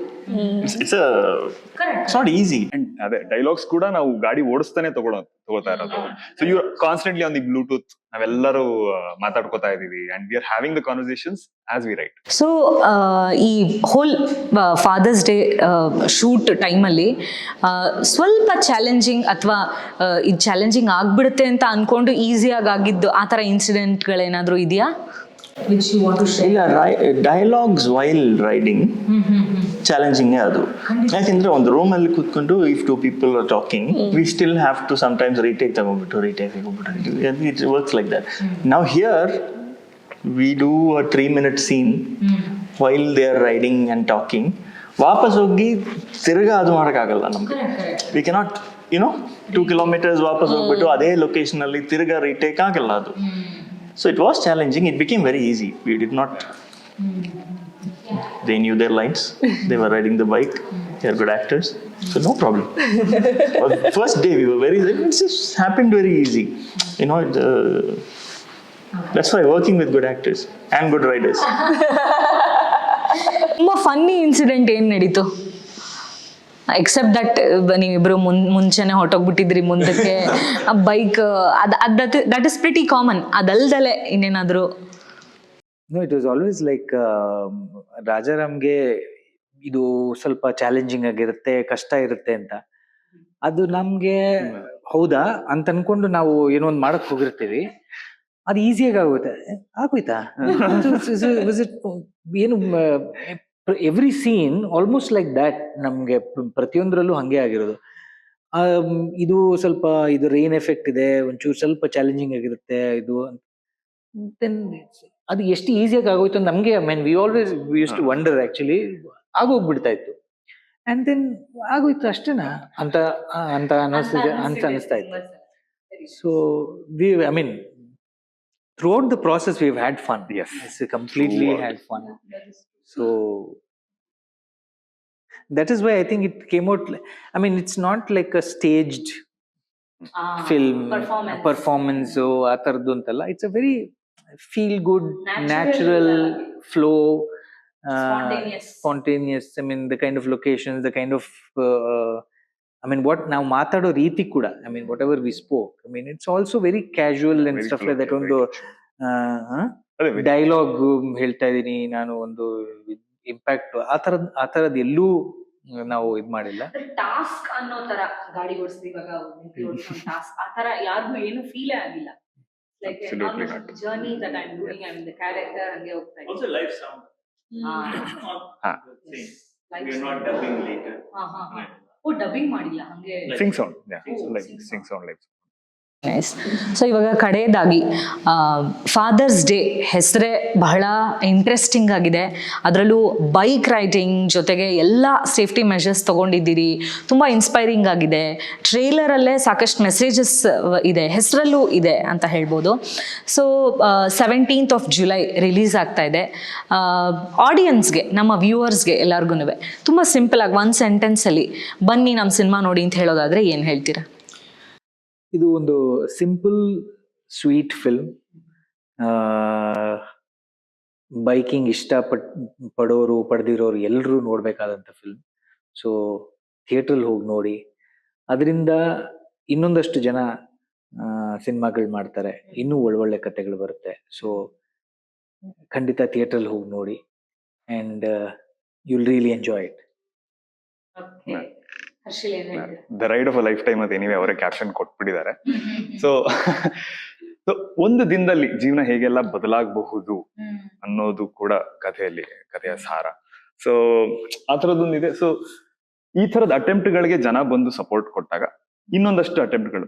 It's not easy. And ಅದೇ dialogues ಕೂಡ ನಾವು ಗಾಡಿ ಓಡಿಸ್ತಾನೆ ತಗೋತಾ ಇರೋದು. So you constantly on the Bluetooth, ನಾವೆಲ್ಲರೂ ಮಾತಾಡ್ಕೋತಾ ಇದೀವಿ, and we are having the conversations as we ride. So ಈ ಹೋಲ್ ಫಾದರ್ಸ್ ಡೇ ಶೂಟ್ ಟೈಮಲ್ಲಿ ಸ್ವಲ್ಪ ಚಾಲೆಂಜಿಂಗ್ ಅಥವಾ ಇದು ಚಾಲೆಂಜಿಂಗ್ ಆಗ್ಬಿಡುತ್ತೆ ಅಂತ ಅನ್ಕೊಂಡು ಈಸಿಯಾಗಿ ಆಗಿದ್ದು ಆ ಥರ ಇನ್ಸಿಡೆಂಟ್ಗಳೇನಾದರೂ ಇದೆಯಾ? ಇಲ್ಲ, ಡೈಲಾಗ್ಸ್ ವೈಲ್ ರೈಡಿಂಗ್ ಚಾಲೆಂಜಿಂಗ್ ಅದು. ಯಾಕೆಂದ್ರೆ ಒಂದು ರೂಮ್ ಅಲ್ಲಿ ಕೂತ್ಕೊಂಡು if 2 people are talking, we still have to sometimes retake it works like that. Now here we do a 3-minute scene while they are riding and talking. ವಾಪಸ್ ಹೋಗಿ ತಿರ್ಗಾ ಅದು ಮಾಡೋಕ್ಕಾಗಲ್ಲ ನಮ್ಗೆ. we cannot, 2 kilometers ವಾಪಸ್ ಹೋಗ್ಬಿಟ್ಟು ಅದೇ ಲೊಕೇಶನ್ ಅಲ್ಲಿ ತಿರ್ಗಾ ರೀಟೇಕ್ ಆಗಲ್ಲ ಅದು. So it was challenging. It became very easy. We did not. They knew their lines. They were riding the bike. They are good actors. So no problem. First day we were it just happened very easy. That's why working with good actors and good riders. ತುಂಬ funny incident ಏನು ನಡೀತು? Except that ನೀವಿಬ್ರು ಮುಂಚೆನೆ ಹೊಟ್ಟೋಗ್ಬಿಟ್ಟಿದ್ರಿ ಮುಂದಕ್ಕೆ, bike that is pretty common. ಅದಲ್ದಲೆ ಇನ್ನೇನಾದ್ರು? No, it was always like ರಾಜಾರಾಮ್ಗೆ ಇದು ಸ್ವಲ್ಪ ಚಾಲೆಂಜಿಂಗ್ ಆಗಿರುತ್ತೆ, ಕಷ್ಟ ಇರುತ್ತೆ ಅಂತ. ಅದು ನಮ್ಗೆ ಹೌದಾ ಅಂತ ಅನ್ಕೊಂಡು ನಾವು ಏನೋ ಒಂದು ಮಾಡಕ್ ಹೋಗಿರ್ತೀವಿ, ಅದು ಈಸಿಯಾಗಿ ಆಗೋಯ್ತಾ ಏನು every scene almost like that. ನಮ್ಗೆ ಪ್ರತಿಯೊಂದರಲ್ಲೂ ಹಂಗೆ ಆಗಿರೋದು. ಇದು ಸ್ವಲ್ಪ ಇದು ರೈನ್ ಎಫೆಕ್ಟ್ ಇದೆ, ಒಂಚೂರು ಸ್ವಲ್ಪ ಚಾಲೆಂಜಿಂಗ್ ಆಗಿರುತ್ತೆ ಇದು. ದೆನ್ ಅದು ಎಷ್ಟು ಈಸಿಯಾಗಿ ಆಗೋಯ್ತು ನಮ್ಗೆ. We always use to wonder, actually ಆಗೋಗ್ಬಿಡ್ತಾ ಇತ್ತು. ಅಂಡ್ ದೆನ್ ಆಗೋಯ್ತು ಅಷ್ಟೇನಾ ಅಂತ ಅನಿಸ್ತಾ ಇತ್ತು. So throughout the process we've had fun. Yes, it's completely had fun. So that is why I think it came out it's not like a staged film performance so athardu antalla. It's a very feel good natural flow, spontaneous. The kind of locations, the kind of what now ಮಾತಾಡೋ ರೀತಿ ಕೂಡ, whatever we spoke, it's also very casual and very stuff like that. ಒಂದು dialogue ಹೇಳ್ತಾ ಇದೀನಿ ನಾನು, ಒಂದು impact ಆ ತರದ್ ಎಲ್ಲೂ ನಾವು ಇದ್ ಮಾಡಿಲ್ಲ. ಟಾಸ್ಕ್ ಅನ್ನೋ ತರ ಗಾಡಿ ಓಡಿಸ್ತಿವಾಗ ಟಾಸ್ಕ್ ಆ ತರ ಯಾರಿಗೂ ಏನು ಫೀಲ್ ಆಗಿಲ್ಲ. Like journey that I am doing, I am the character, ಹಂಗೆ ಹೋಗ್ತಾ ಇದೆ. Also live sound. We are not dubbing later. Dubbing ಮಾಡಿಲ್ಲ, ಹಂಗೆ Singh sound, Singh sound live. Nice. So ಇವಾಗ ಕಡೆಯದಾಗಿ ಫಾದರ್ಸ್ ಡೇ ಹೆಸರೇ ಬಹಳ ಇಂಟ್ರೆಸ್ಟಿಂಗ್ ಆಗಿದೆ. ಅದರಲ್ಲೂ ಬೈಕ್ ರೈಡಿಂಗ್ ಜೊತೆಗೆ ಎಲ್ಲ ಸೇಫ್ಟಿ ಮೆಷರ್ಸ್ ತೊಗೊಂಡಿದ್ದೀರಿ, ತುಂಬ ಇನ್ಸ್ಪೈರಿಂಗ್ ಆಗಿದೆ. ಟ್ರೇಲರಲ್ಲೇ ಸಾಕಷ್ಟು ಮೆಸೇಜಸ್ ಇದೆ, ಹೆಸರಲ್ಲೂ ಇದೆ ಅಂತ ಹೇಳ್ಬೋದು. So 17th of July release ಆಗ್ತಾ ಇದೆ. ಆಡಿಯನ್ಸ್ಗೆ, ನಮ್ಮ ವ್ಯೂವರ್ಸ್ಗೆ ಎಲ್ಲರಿಗೂ ತುಂಬ ಸಿಂಪಲಾಗಿ 1 ಸೆಂಟೆನ್ಸಲ್ಲಿ ಬನ್ನಿ ನಮ್ಮ ಸಿನಿಮಾ ನೋಡಿ ಅಂತ ಹೇಳೋದಾದರೆ ಏನು ಹೇಳ್ತೀರಾ? ಇದು ಒಂದು ಸಿಂಪಲ್ ಸ್ವೀಟ್ ಫಿಲ್ಮ್. ಬೈಕಿಂಗ್ ಪಡೋರು ಪಡೆದಿರೋರು ಎಲ್ಲರೂ ನೋಡ್ಬೇಕಾದಂಥ ಫಿಲ್ಮ್. ಸೊ ಥಿಯೇಟ್ರಲ್ಲಿ ಹೋಗಿ ನೋಡಿ, ಅದರಿಂದ ಇನ್ನೊಂದಷ್ಟು ಜನ ಸಿನಿಮಾಗಳು ಮಾಡ್ತಾರೆ, ಇನ್ನೂ ಒಳ್ಳೊಳ್ಳೆ ಕಥೆಗಳು ಬರುತ್ತೆ. ಸೊ ಖಂಡಿತ ಥಿಯೇಟ್ರಲ್ಲಿ ಹೋಗಿ ನೋಡಿ, and you will really enjoy it. The ride of a lifetime ಅಂತ ಏನಿವೆ ಅವರೇ ಕ್ಯಾಪ್ಷನ್ ಕೊಟ್ಬಿಟ್ಟಿದ್ದಾರೆ. ಸೊ ಒಂದು ದಿನದಲ್ಲಿ ಜೀವನ ಹೇಗೆಲ್ಲ ಬದಲಾಗಬಹುದು ಅನ್ನೋದು ಕೂಡ ಕಥೆಯ ಸಾರ. ಸೊ ಆ ಥರದ್ದೊಂದಿದೆ. ಸೊ ಈ ಥರದ ಅಟೆಂಪ್ಟ್ಗಳಿಗೆ ಜನ ಬಂದು ಸಪೋರ್ಟ್ ಕೊಟ್ಟಾಗ ಇನ್ನೊಂದಷ್ಟು ಅಟೆಂಪ್ಟ್ಗಳು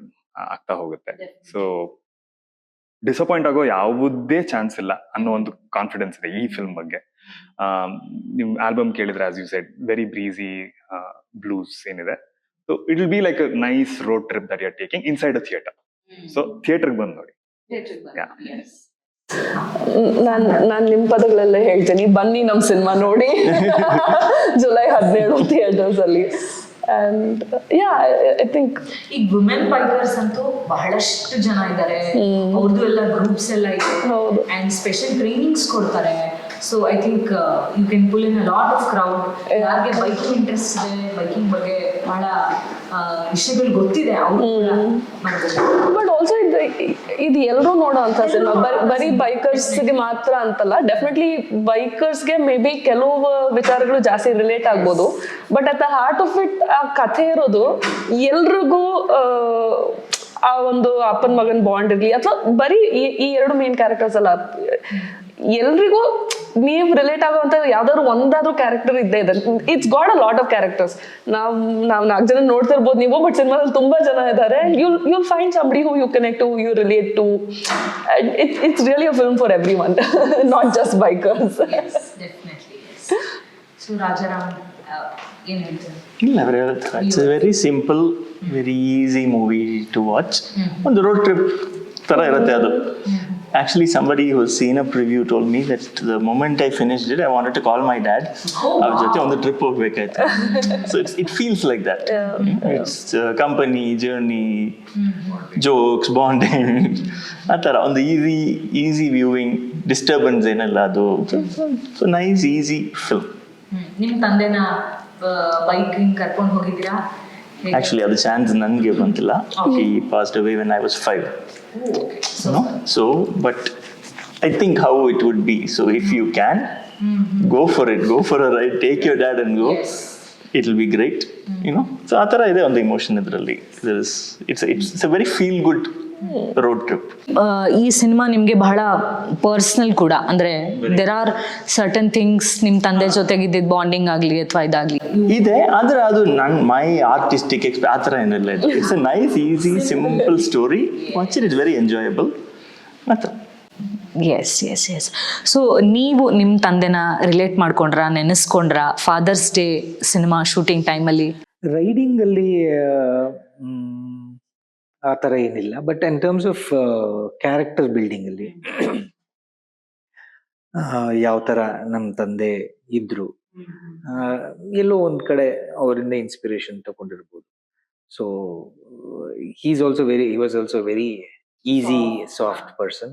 ಆಗ್ತಾ ಹೋಗುತ್ತೆ. ಸೊ ಡಿಸಪಾಯಿಂಟ್ ಆಗೋ ಯಾವುದೇ ಚಾನ್ಸ್ ಇಲ್ಲ ಅನ್ನೋ ಒಂದು ಕಾನ್ಫಿಡೆನ್ಸ್ ಇದೆ ಈ ಫಿಲ್ಮ್ ಬಗ್ಗೆ. ನಿಮ್ ಆಲ್ಬಮ್ ಕೇಳಿದ್ರೆ as you said very breezy blues ಏನಿದೆ. So it will be like a nice road trip that you are taking inside a theatre. ಸೊ ಥಿಯೇಟರ್ಗೆ ಬಂದು ನೋಡಿ. ನಾನ್ ನಿಮ್ ಪದಗಳಲ್ಲೇ ಹೇಳ್ತೀನಿ, ಬನ್ನಿ ನಮ್ ಸಿನಿಮಾ ನೋಡಿ ಜುಲೈ 17 ಥಿಯೇಟರ್ಸ್ ಅಲ್ಲಿ. ಅಂಡ್ ಯಾ ಐ ಥಿಂಕ್ ಈಗ ವುಮೆನ್ ಬೈಕರ್ಸ್ ಅಂತೂ ಬಹಳಷ್ಟು ಜನ ಇದ್ದಾರೆ, ಅವ್ರದ್ದು ಎಲ್ಲ ಗ್ರೂಪ್ಸ್ ಎಲ್ಲ ಇದೆ ಅಂಡ್ ಸ್ಪೆಷಲ್ ಟ್ರೈನಿಂಗ್ಸ್ ಕೊಡ್ತಾರೆ. So I think you can pull in a lot of crowd. ಯಾರಿಗೆ ಬೈಕಿಂಗ್ ಇಂಟ್ರೆಸ್ಟ್ ಇದೆ, ಬೈಕಿಂಗ್ ಬಗ್ಗೆ ಬಹಳ ವಿಷಯಗಳು ಗೊತ್ತಿದೆ ಅವರು. ಬಟ್ ಆಲ್ಸೋ ಇದು ಎಲ್ಲರೂ ನೋಡೋ ಅಂತ ಸಿನಿಮಾ, ಬರೀ ಬೈಕರ್ಸ್ಗೆ ಮಾತ್ರ ಅಂತಲ್ಲ. ಡೆಫಿನೆಟ್ಲಿ ಬೈಕರ್ಸ್ಗೆ ಮೇ ಬಿ ಕೆಲವು ವಿಚಾರಗಳು ಜಾಸ್ತಿ ರಿಲೇಟ್ ಆಗ್ಬೋದು, but at the heart of it ಆ ಕಥೆ ಇರೋದು ಎಲ್ರಿಗೂ ಆ ಒಂದು ಅಪ್ಪನ ಮಗನ್ ಬಾಂಡ್ ಇರ್ಲಿ, ಅಥವಾ ಬರೀ ಈ ಎರಡು ಮೇನ್ ಕ್ಯಾರೆಕ್ಟರ್ಸ್ ಅಲ್ಲ, ಎಲ್ರಿಗೂ ನೀವು ರಿಲೇಟ್ ಆಗುವಂತ ಯಾವ್ದಾದ್ರು ಒಂದಾದ್ರೂ ಕ್ಯಾರೆಕ್ಟರ್ ಇದ್ದೇ ಇದೆ. It's got a lot of characters. ನಾವ್ 4 ಜನ ನೋಡ್ತಿರ್ಬೋದು ನೀವು, ಬಟ್ ಸಿನಿಮಾದಲ್ಲಿ ತುಂಬಾ ಜನ ಇದ್ದಾರೆ. you'll find somebody who you connect to, you relate to. It's really a film for everyone, not just bikers. Yes, definitely, yes. So Rajaram, ಏನ್ ಹೇಳ್ತೀರಾ? ಇಲ್ಲ, it's a very simple, very easy movie to watch. ಒಂದು road trip ಥರ ಇರುತ್ತೆ ಅದು. Actually, somebody who's seen a preview told me that the moment I finished it, I wanted to call my dad. Our jothe on the trip ಹೋಗ್ಬೇಕಾಯ್ತು. So it feels like that. It's company, journey, jokes, bonding. ಆ ಥರ ಒಂದು easy viewing, disturbance ಏನಲ್ಲ ಅದು. So nice, easy film. ನಿಮ್ ತಂದೆನ biking ಕರ್ಕೊಂಡು ಹೋಗಿದ್ದೀರಾ? Actually, ಅದು ಚಾನ್ಸ್ ನನಗೆ ಬಂತಿಲ್ಲ. He passed away when I was 5. No? So, but I think how it would be. So, if you can, go for it. Go for a ride. Take your dad and go. Yes. It'll be great. You know. So, ಆ ಥರ ಇದೆ ಒಂದು emotion ಇದರಲ್ಲಿ. It's a very feel good road trip. ಈ cinema ನಿಮ್ಗೆ ಬಹಳ personal ಕೂಡ, ಅಂದ್ರೆ ದೇರ್ ಆರ್ ಸರ್ಟನ್ ಥಿಂಗ್ಸ್ ನಿಮ್ ತಂದೆ ಜೊತೆಗಿದ್ದಿದ್ ಬಾಂಡಿಂಗ್ ಆಗ್ಲಿ ಅಥವಾ ಇದಾಗ್ಲಿ ಇದೆ, ಆದ್ರೆ ಅದು ಮೈ ಆರ್ಟಿಸ್ಟಿಕ್ ಆ ಥರ ಏನಿಲ್ಲ. It's A nice, easy, simple story. Watch it, it's very enjoyable ಮಾತ್ರ. ಎಸ್. ಸೊ ನೀವು ನಿಮ್ಮ ತಂದೆನ ರಿಲೇಟ್ ಮಾಡ್ಕೊಂಡ್ರ, ನೆನೆಸ್ಕೊಂಡ್ರ ಫಾದರ್ಸ್ ಡೇ ಸಿನಿಮಾ ಶೂಟಿಂಗ್ ಟೈಮಲ್ಲಿ? ರೈಡಿಂಗ್ ಅಲ್ಲಿ ಆ ಥರ ಏನಿಲ್ಲ, but in terms of character building ಅಲ್ಲಿ ಯಾವ ಥರ ನಮ್ಮ ತಂದೆ ಇದ್ರು, ಎಲ್ಲೋ ಒಂದ್ ಕಡೆ ಅವರಿಂದ ಇನ್ಸ್ಪಿರೇಷನ್ ತಗೊಂಡಿರ್ಬೋದು. So he was also very easy, soft person,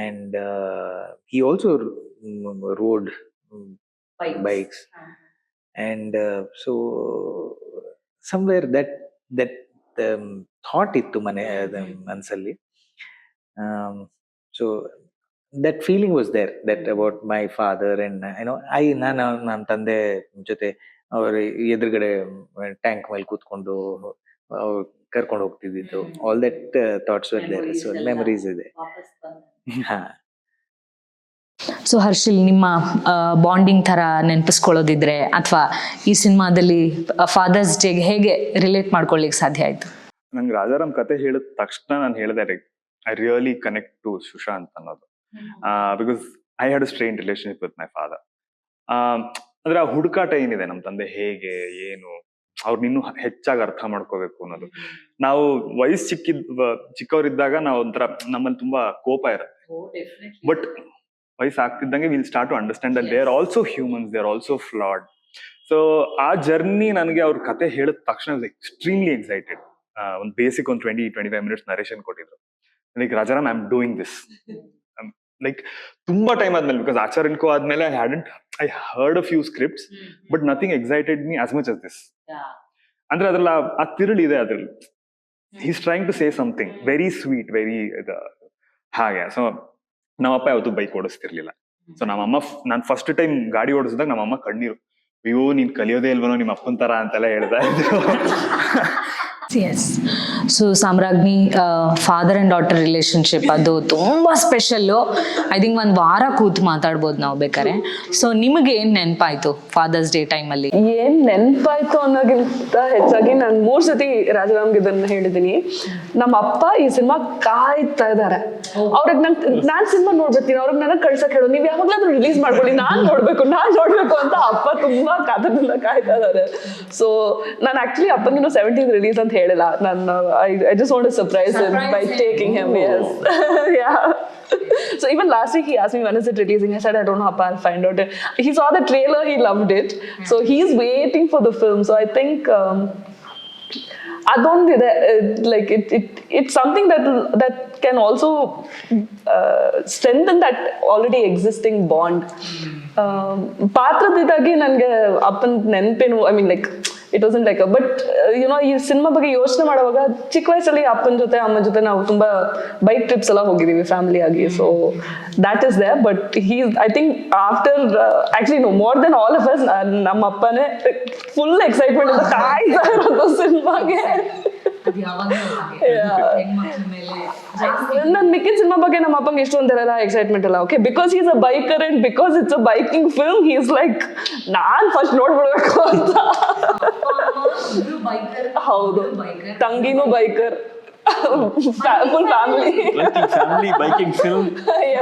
and he also rode bikes. And so somewhere that thought ittu ಮನಸ್ಸಲ್ಲಿ. So that feeling was there, that about my father, and ನನ್ನ ತಂದೆ ಜೊತೆ ಅವ್ರ ಎದುರುಗಡೆ ಟ್ಯಾಂಕ್ ಮೇಲೆ ಕೂತ್ಕೊಂಡು ಕರ್ಕೊಂಡು ಹೋಗ್ತಿದ್ದು, all that thoughts were there. So memories ಇದೆ. ಸೊ ಹರ್ಷಿಲ್, ನಿಮ್ಮ ಬಾಂಡಿಂಗ್ ಥರ ನೆನಪಿಸ್ಕೊಳ್ಳೋದಿದ್ರೆ ಅಥವಾ ಈ ಸಿನಿಮಾದಲ್ಲಿ ಫಾದರ್ಸ್ ಡೇಗೆ ಹೇಗೆ ರಿಲೇಟ್ ಮಾಡ್ಕೊಳ್ಳಿಕ್ಕೆ ಸಾಧ್ಯ ಆಯ್ತು? ನಂಗೆ ರಾಜಾರಾಮ್ ಕತೆ ಹೇಳಿದ ತಕ್ಷಣ ನಾನು ಹೇಳಿದೆ, I really connect to Sushant ಅನ್ನೋದು. Because I had a strain relationship with my father. ಅಂದ್ರೆ ಆ ಹುಡುಕಾಟ ಏನಿದೆ ನಮ್ಮ ತಂದೆ ಹೇಗೆ ಏನು, ಅವ್ರನ್ನ ಇನ್ನೂ ಹೆಚ್ಚಾಗಿ ಅರ್ಥ ಮಾಡ್ಕೋಬೇಕು ಅನ್ನೋದು. ನಾವು ಚಿಕ್ಕವರಿದ್ದಾಗ ನಾವು ಒಂಥರ ನಮ್ಮಲ್ಲಿ ತುಂಬಾ ಕೋಪ ಇರುತ್ತೆ, ಬಟ್ ವಯಸ್ಸಾಗ್ತಿದ್ದಂಗೆ will start to understand that they are also humans, they are also flawed. So ಆ ಜರ್ನಿ ನನಗೆ ಅವ್ರ ಕತೆ ಹೇಳಿದ ತಕ್ಷಣ ಎಕ್ಸ್ಟ್ರೀಮ್ಲಿ ಎಕ್ಸೈಟೆಡ್. ಒಂದು ಬೇಸಿಕ್ ಒಂದು 20-25 ಮಿನಿಟ್ಸ್ ನರೇಷನ್ ಕೊಟ್ಟಿದ್ರು. Like Rajaram, I am doing this. Like ತುಂಬಾ ಟೈಮ್ ಆದ್ಮೇಲೆ, ಬಿಕಾಸ್ ಆಚಾರ್ಯನ್ಕೋ ಆದ್ಮೇಲೆ I heard a few scripts, but nothing excited me as much as this. ಅಂದ್ರೆ ಅದ್ರಲ್ಲಿ ಆ ತಿರುಳಿದೆ ಅದ್ರಲ್ಲಿ. He's trying to say something very sweet, very ಹಾಗೆ. ಸೊ ನಮ್ಮಪ್ಪ ಯಾವತ್ತೂ ಬೈಕ್ ಓಡಿಸ್ತಿರ್ಲಿಲ್ಲ. ಸೊ ನಮ್ಮಮ್ಮ, ನಾನು ಫಸ್ಟ್ ಟೈಮ್ ಗಾಡಿ ಓಡಿಸಿದಾಗ ನಮ್ಮಮ್ಮ ಕಣ್ಣೀರು, ಅಯ್ಯೋ ನೀನ್ ಕಲಿಯೋದೇ ಇಲ್ವನೋ ನಿಮ್ಮ ಅಪ್ಪನ ತರ ಅಂತೆಲ್ಲ ಹೇಳ್ತಾ ಇದ್ರು. Yes. So Samragni father and daughter relationship ಅದು ತುಂಬ ಸ್ಪೆಷಲ್ಲು. ಐ ಥಿಂಕ್ ಒಂದು ವಾರ ಕೂತು ಮಾತಾಡ್ಬೋದು ನಾವು ಬೇಕಾರೆ. ಸೊ ನಿಮಗೆ ಏನು ನೆನಪಾಯಿತು ಫಾದರ್ಸ್ ಡೇ ಟೈಮಲ್ಲಿ? ಏನ್ ನೆನ್ಪಾಯ್ತು ಅನ್ನೋಕ್ಕಿಂತ ಹೆಚ್ಚಾಗಿ ನಾನು 3 ಸತಿ ರಾಜಾರಾಮ್ಗೆ ಇದನ್ನ ಹೇಳಿದ್ದೀನಿ. ನಮ್ಮ ಅಪ್ಪ ಈ ಸಿನಿಮಾ ಕಾಯ್ತಾ ಇದ್ದಾರೆ. ಅವ್ರಿಗೆ ನಾನ್ ಸಿನಿಮಾ ನೋಡ್ಬಿಡ್ತೀನಿ, ಅವ್ರಿಗೆ ನನಗೆ ಕಳ್ಸಕ್ ಹೇಳೋದು, ನೀವು ಯಾವಾಗ್ಲಾದ್ರೂ ರಿಲೀಸ್ ಮಾಡ್ಕೊಳ್ಳಿ, ನಾನ್ ನೋಡ್ಬೇಕು ಅಂತ ಅಪ್ಪ ತುಂಬಾ ಕಾತರದಿಂದ ಕಾಯ್ತಾ ಇದ್ದಾರೆ. ಸೊ ನಾನು ಆಕ್ಚುಲಿ ಅಪ್ಪನಿಗೂ 17th ರಿಲೀಸ್ ಅಂತ ಹೇಳಿಲ್ಲ. ನಾನು I just want to surprise him by taking him. Yes. Yeah. So even last week he asked me when is it releasing. I said I don't know, Appa, I'll find out. He saw the trailer, he loved it. So he's waiting for the film. So I think ಅದೊಂದಿದೆ, like it's something that can also strengthen that already existing bond. ಪಾತ್ರದಿದ್ದಾಗಿ ನನಗೆ ಅಪ್ಪನ ನೆನಪೇನು, I mean like it wasn't like but ಈ ಸಿನಿಮಾ ಬಗ್ಗೆ ಯೋಚನೆ ಮಾಡುವಾಗ ಚಿಕ್ಕ ವಯಸ್ಸಲ್ಲಿ ಅಪ್ಪನ ಜೊತೆ ಅಮ್ಮನ ಜೊತೆ ನಾವು ತುಂಬಾ ಬೈಕ್ ಟ್ರಿಪ್ಸ್ ಎಲ್ಲ ಹೋಗಿದ್ದೀವಿ ಫ್ಯಾಮಿಲಿ ಆಗಿ. So that is there. But I think after actually no more than all of us, ನಮ್ಮ ಅಪ್ಪನೇ ಫುಲ್ ಎಕ್ಸೈಟ್ಮೆಂಟ್ ಅಂತ ಕಾಯ್ತಾ ಇರೋದು ಸಿನಿಮಾಗೆ. ನನ್ ಮಿಕ್ಕಿದ ಸಿನಿಮಾ ಬಗ್ಗೆ ನಮ್ಮ ಅಪ್ಪಂಗೆ ಇಷ್ಟೊಂದಿರಲ್ಲ ಎಕ್ಸೈಟ್ಮೆಂಟ್ ಎಲ್ಲ. Okay, because is a biker and because it's a biking film, he is like ನಾನ್ ಫಸ್ಟ್ ನೋಡ್ಬಿಡ್ಬೇಕು ಅಂತ. ಹೌದು, ತಂಗಿನೂ biker, full family biking film.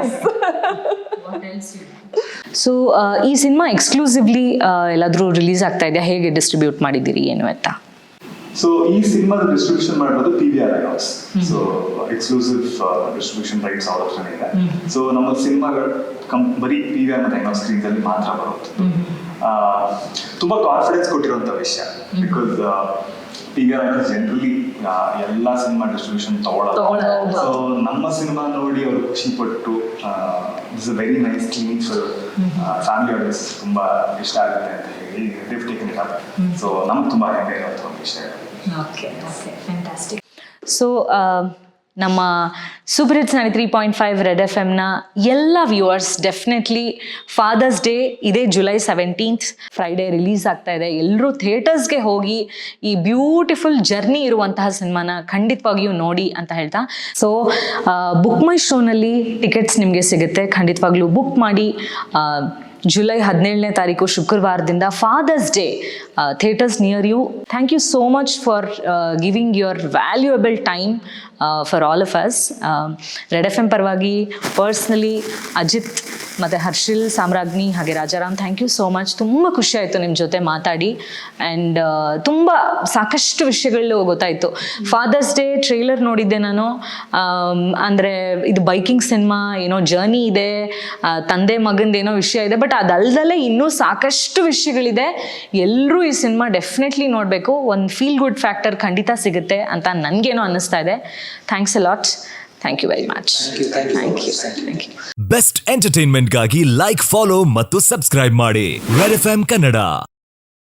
Yes. So ಈ ಸಿನಿಮಾ ಎಕ್ಸ್ಕ್ಲೂಸಿವ್ಲಿ ಎಲ್ಲಾದ್ರೂ ರಿಲೀಸ್ ಆಗ್ತಾ ಇದೆಯಾ? ಹೇಗೆ ಡಿಸ್ಟ್ರಿಬ್ಯೂಟ್ ಮಾಡಿದ್ದೀರಿ ಏನು ಅಂತ? ಸೊ ಈ ಸಿನಿಮಾದ ಡಿಸ್ಟ್ರಿಬ್ಯೂಷನ್ ಮಾಡಿರೋದು PVR INOX. So exclusive distribution rights ಅವ್ರ ಹತ್ರನೇ ಇದೆ. ಸೊ ನಮ್ಮ ಸಿನಿಮಾಗಳು ಬರೀ PVR ಮತ್ತು ಐನಾಕ್ಸ್ ಸ್ಕ್ರೀನ್ಸ್ ಅಲ್ಲಿ ಮಾತ್ರ ಬರುತ್ತೆ. ತುಂಬಾ ಕಾನ್ಫಿಡೆನ್ಸ್ ಕೊಟ್ಟಿರುವಂತ ವಿಷಯ. ಬಿಕಾಸ್ PVR ಐನಾಕ್ಸ್ ಜನರಲಿ ಎಲ್ಲ ಸಿನಿಮಾ ಡಿಸ್ಟ್ರಿಬ್ಯೂಷನ್ ತಗೊಳ್ಳೋದು. ಸೊ ನಮ್ಮ ಸಿನಿಮಾ ನೋಡಿ ಅವರು ಖುಷಿ ಪಟ್ಟು it's a very nice clean film, family audience ತುಂಬಾ ಇಷ್ಟ ಆಗುತ್ತೆ ಅಂತ ಹೇಳಿ they've taken it up. So ನಮ್ಗೆ ತುಂಬಾ ಹೆಮ್ಮೆ ಇರುವಂತ ಒಂದು ವಿಷಯ. ಸೊ ನಮ್ಮ ಸೂಪರ್ ಹಿಟ್ಸ್ 93.5 ರೆಡ್ FM ಎಲ್ಲ ವ್ಯೂವರ್ಸ್ ಡೆಫಿನೆಟ್ಲಿ ಫಾದರ್ಸ್ ಡೇ ಇದೇ ಜುಲೈ 17th ಫ್ರೈಡೇ ರಿಲೀಸ್ ಆಗ್ತಾ ಇದೆ. ಎಲ್ಲರೂ ಥಿಯೇಟರ್ಸ್ಗೆ ಹೋಗಿ ಈ ಬ್ಯೂಟಿಫುಲ್ ಜರ್ನಿ ಇರುವಂತಹ ಸಿನಿಮಾನ ಖಂಡಿತವಾಗಿಯೂ ನೋಡಿ ಅಂತ ಹೇಳ್ತಾ, ಸೊ ಬುಕ್ ಮೈ ಶೋನಲ್ಲಿ ಟಿಕೆಟ್ಸ್ ನಿಮಗೆ ಸಿಗುತ್ತೆ. ಖಂಡಿತವಾಗ್ಲೂ ಬುಕ್ ಮಾಡಿ. ಜುಲೈ 17ನೇ ತಾರೀಕು ಶುಕ್ರವಾರದಿಂದ Father's Day theatres near you. Thank you so much for giving your valuable time for all of us. Red FM ಪರವಾಗಿ ಪರ್ಸ್ನಲಿ ಅಜಿತ್ ಮತ್ತು ಹರ್ಷಿಲ್, ಸಾಮ್ರಾಜ್ಞಿ ಹಾಗೆ Rajaram, thank you so much. ತುಂಬ ಖುಷಿ ಆಯಿತು ನಿಮ್ಮ ಜೊತೆ ಮಾತಾಡಿ. ಆ್ಯಂಡ್ ತುಂಬ ಸಾಕಷ್ಟು ವಿಷಯಗಳು ಗೊತ್ತಾಯಿತು. ಫಾದರ್ಸ್ ಡೇ ಟ್ರೇಲರ್ ನೋಡಿದ್ದೆ ನಾನು. ಅಂದರೆ ಇದು ಬೈಕಿಂಗ್ ಸಿನಿಮಾ, ಏನೋ ಜರ್ನಿ ಇದೆ, ತಂದೆ ಮಗಂದೇನೋ ವಿಷಯ ಇದೆ. ಬಟ್ ಅದಲ್ದಲ್ಲೇ ಇನ್ನೂ ಸಾಕಷ್ಟು ವಿಷಯಗಳಿದೆ. ಎಲ್ಲರೂ ಈ ಸಿನಿಮಾ ಡೆಫಿನೆಟ್ಲಿ ನೋಡಬೇಕು. ಒಂದು ಫೀಲ್ ಗುಡ್ ಫ್ಯಾಕ್ಟರ್ ಖಂಡಿತ ಸಿಗುತ್ತೆ ಅಂತ ನನಗೇನೋ ಅನ್ನಿಸ್ತಾ ಇದೆ. Thanks a lot. Thank you very much. Thank you. Best ಎಂಟರ್ಟೈನ್ಮೆಂಟ್ಗಾಗಿ ಲೈಕ್, ಫಾಲೋ ಮತ್ತು ಸಬ್ಸ್ಕ್ರೈಬ್ ಮಾಡಿ ರೆಡ್ FM ಕನ್ನಡ.